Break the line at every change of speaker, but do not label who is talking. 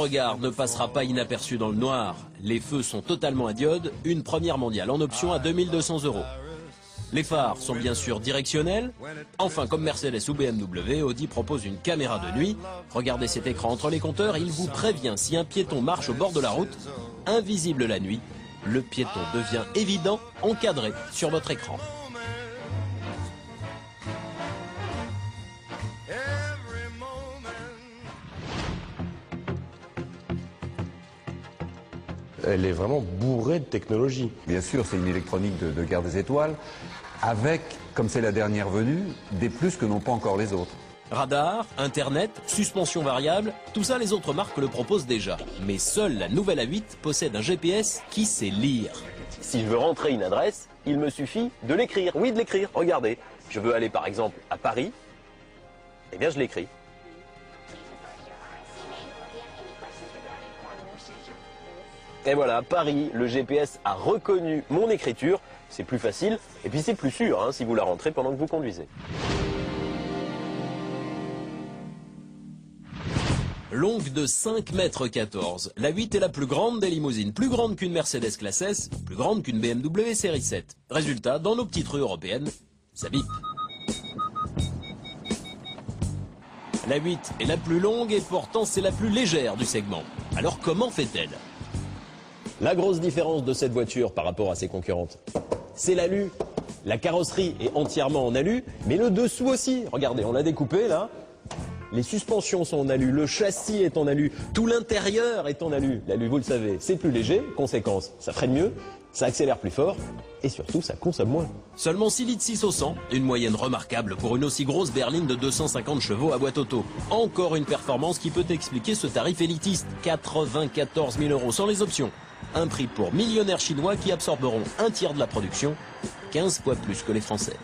regard ne passera pas inaperçu dans le noir. Les feux sont totalement à diode, une première mondiale en option à 2200 €. Les phares sont bien sûr directionnels. Enfin, comme Mercedes ou BMW, Audi propose une caméra de nuit. Regardez cet écran entre les compteurs, il vous prévient si un piéton marche au bord de la route. Invisible la nuit, le piéton devient évident, encadré sur votre écran.
Elle est vraiment bourrée de technologie.
Bien sûr, c'est une électronique de guerre des étoiles, avec, comme c'est la dernière venue, des plus que n'ont pas encore les autres.
Radar, Internet, suspension variable, tout ça les autres marques le proposent déjà. Mais seule la nouvelle A8 possède un GPS qui sait lire. Si je veux rentrer une adresse, il me suffit de l'écrire. Oui, de l'écrire. Regardez, je veux aller par exemple à Paris, eh bien je l'écris. Et voilà, Paris, le GPS a reconnu mon écriture. C'est plus facile et puis c'est plus sûr si vous la rentrez pendant que vous conduisez. Longue de 5,14 m, la 8 est la plus grande des limousines, plus grande qu'une Mercedes classe S, plus grande qu'une BMW série 7. Résultat, dans nos petites rues européennes, ça bip. La 8 est la plus longue et pourtant c'est la plus légère du segment. Alors comment fait-elle ? La grosse différence de cette voiture par rapport à ses concurrentes, c'est l'alu. La carrosserie est entièrement en alu, mais le dessous aussi. Regardez, on l'a découpé là. Les suspensions sont en alu, le châssis est en alu, tout l'intérieur est en alu. L'alu, vous le savez, c'est plus léger, conséquence, ça freine mieux, ça accélère plus fort et surtout ça consomme moins. Seulement 6 litres 6 au 100, une moyenne remarquable pour une aussi grosse berline de 250 chevaux à boîte auto. Encore une performance qui peut expliquer ce tarif élitiste, 94 000 € sans les options. Un prix pour millionnaires chinois qui absorberont un tiers de la production, 15 fois plus que les Français.